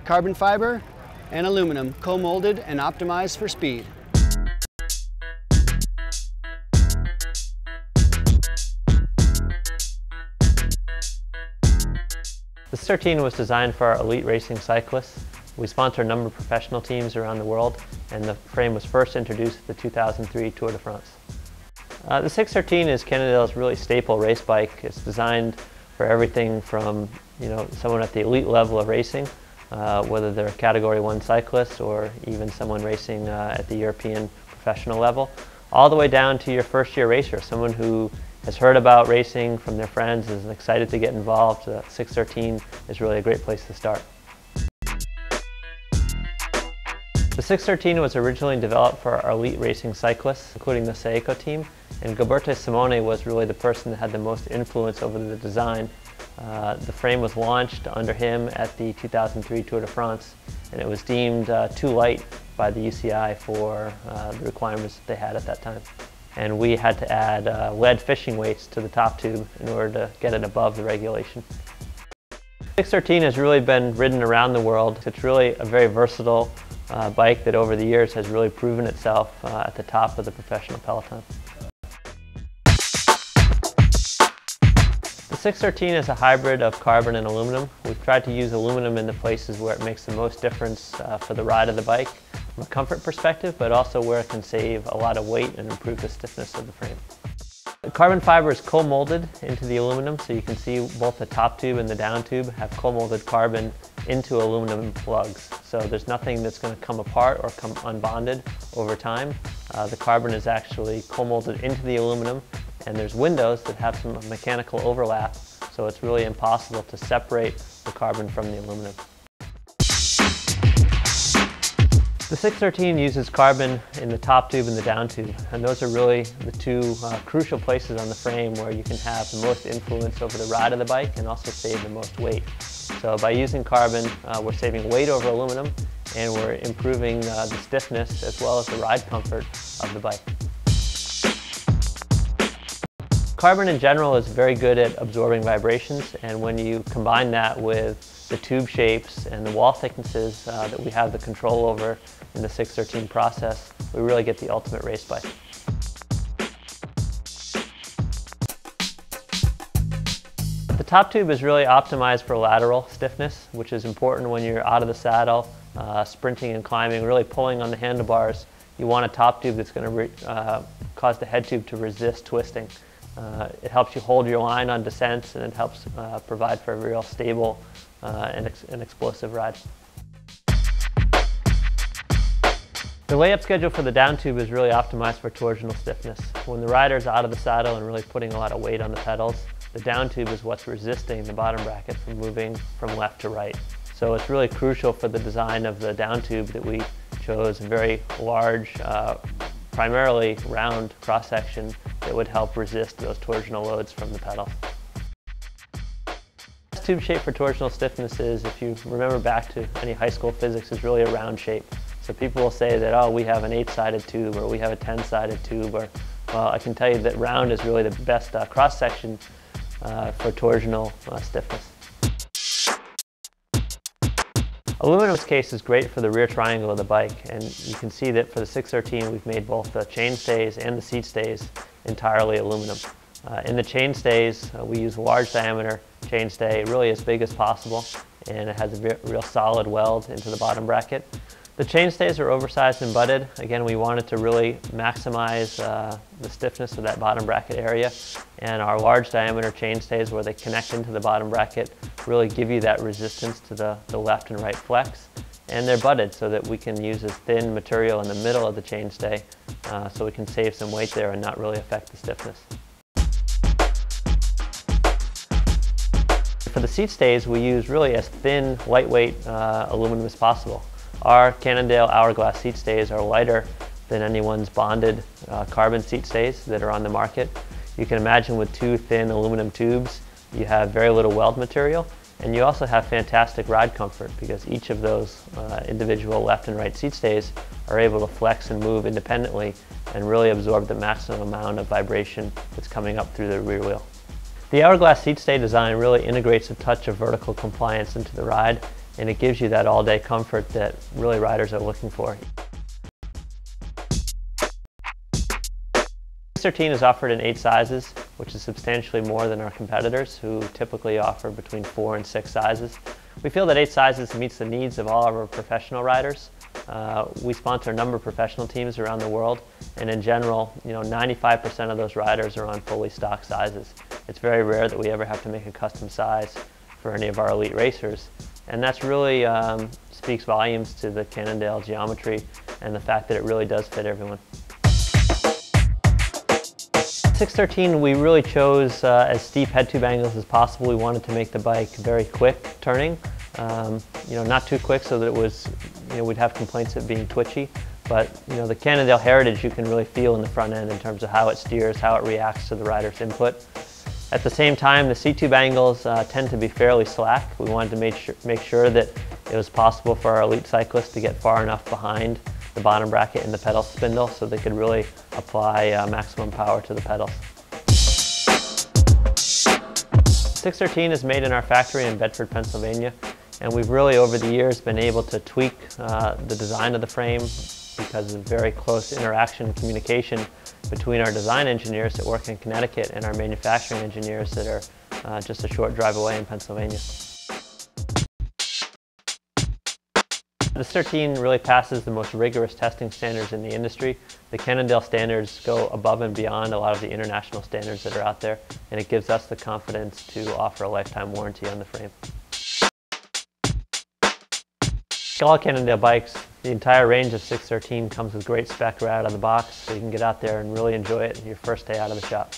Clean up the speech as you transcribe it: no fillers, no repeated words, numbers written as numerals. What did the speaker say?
Carbon fiber and aluminum, co-molded and optimized for speed. The 613 was designed for our elite racing cyclists. We sponsor a number of professional teams around the world, and the frame was first introduced at the 2003 Tour de France. The 613 is Cannondale's really staple race bike. It's designed for everything from someone at the elite level of racing, whether they're a Category 1 cyclist or even someone racing at the European professional level, all the way down to your first-year racer, someone who has heard about racing from their friends, is excited to get involved. The 613 is really a great place to start. The 613 was originally developed for our elite racing cyclists, including the Saeco team, and Gilberto Simone was really the person that had the most influence over the design. The frame was launched under him at the 2003 Tour de France, and it was deemed too light by the UCI for the requirements that they had at that time. And we had to add lead fishing weights to the top tube in order to get it above the regulation. 613 has really been ridden around the world. It's really a very versatile bike that over the years has really proven itself at the top of the professional peloton. The 613 is a hybrid of carbon and aluminum. We've tried to use aluminum in the places where it makes the most difference for the ride of the bike from a comfort perspective, but also where it can save a lot of weight and improve the stiffness of the frame. The carbon fiber is co-molded into the aluminum, so you can see both the top tube and the down tube have co-molded carbon into aluminum lugs. So there's nothing that's going to come apart or come unbonded over time. The carbon is actually co-molded into the aluminum, and there's windows that have some mechanical overlap, so it's really impossible to separate the carbon from the aluminum. The 613 uses carbon in the top tube and the down tube, and those are really the two crucial places on the frame where you can have the most influence over the ride of the bike and also save the most weight. So by using carbon, we're saving weight over aluminum, and we're improving the stiffness as well as the ride comfort of the bike. Carbon in general is very good at absorbing vibrations, and when you combine that with the tube shapes and the wall thicknesses that we have the control over in the 613 process, we really get the ultimate race bike. The top tube is really optimized for lateral stiffness, which is important when you're out of the saddle, sprinting and climbing, really pulling on the handlebars. You want a top tube that's going to cause the head tube to resist twisting. It helps you hold your line on descents, and it helps provide for a real stable and explosive ride. The layup schedule for the down tube is really optimized for torsional stiffness. When the rider's out of the saddle and really putting a lot of weight on the pedals, the down tube is what's resisting the bottom bracket from moving from left to right. So it's really crucial for the design of the down tube that we chose a very large, primarily round cross-section that would help resist those torsional loads from the pedal. This tube shape for torsional stiffness is, if you remember back to any high school physics, is really a round shape. So people will say that, oh, we have an 8-sided tube, or we have a 10-sided tube, or, well, I can tell you that round is really the best cross-section for torsional stiffness. Aluminum in this case is great for the rear triangle of the bike, and you can see that for the 613 we've made both the chain stays and the seat stays entirely aluminum. In the chain stays we use a large diameter chain stay, really as big as possible, and it has a real solid weld into the bottom bracket. The chain stays are oversized and butted. Again, we wanted to really maximize the stiffness of that bottom bracket area, and our large diameter chain stays, where they connect into the bottom bracket, really give you that resistance to the left and right flex. And they're butted so that we can use as thin material in the middle of the chain stay, so we can save some weight there and not really affect the stiffness. For the seat stays, we use really as thin, lightweight aluminum as possible. Our Cannondale HOURGLASS seat stays are lighter than anyone's bonded carbon seat stays that are on the market. You can imagine with two thin aluminum tubes, you have very little weld material, and you also have fantastic ride comfort because each of those individual left and right seat stays are able to flex and move independently and really absorb the maximum amount of vibration that's coming up through the rear wheel. The HOURGLASS seat stay design really integrates a touch of vertical compliance into the ride, and it gives you that all-day comfort that really riders are looking for. 613 is offered in 8 sizes, which is substantially more than our competitors, who typically offer between 4 and 6 sizes. We feel that 8 sizes meets the needs of all of our professional riders. We sponsor a number of professional teams around the world, and in general, 95% of those riders are on fully stocked sizes. It's very rare that we ever have to make a custom size for any of our elite racers, and that's really speaks volumes to the Cannondale geometry and the fact that it really does fit everyone. 613 we really chose as steep head tube angles as possible. We wanted to make the bike very quick turning, not too quick so that it was, we'd have complaints of being twitchy, but the Cannondale heritage you can really feel in the front end in terms of how it steers, how it reacts to the rider's input. At the same time, the seat tube angles tend to be fairly slack. We wanted to make sure that it was possible for our elite cyclists to get far enough behind the bottom bracket in the pedal spindle so they could really apply maximum power to the pedals. 613 is made in our factory in Bedford, Pennsylvania, and we've really over the years been able to tweak the design of the frame because of very close interaction and communication between our design engineers that work in Connecticut and our manufacturing engineers that are just a short drive away in Pennsylvania. The 613 really passes the most rigorous testing standards in the industry. The Cannondale standards go above and beyond a lot of the international standards that are out there, and it gives us the confidence to offer a lifetime warranty on the frame. Like all Cannondale bikes, the entire range of 613 comes with great spec right out of the box, so you can get out there and really enjoy it your first day out of the shop.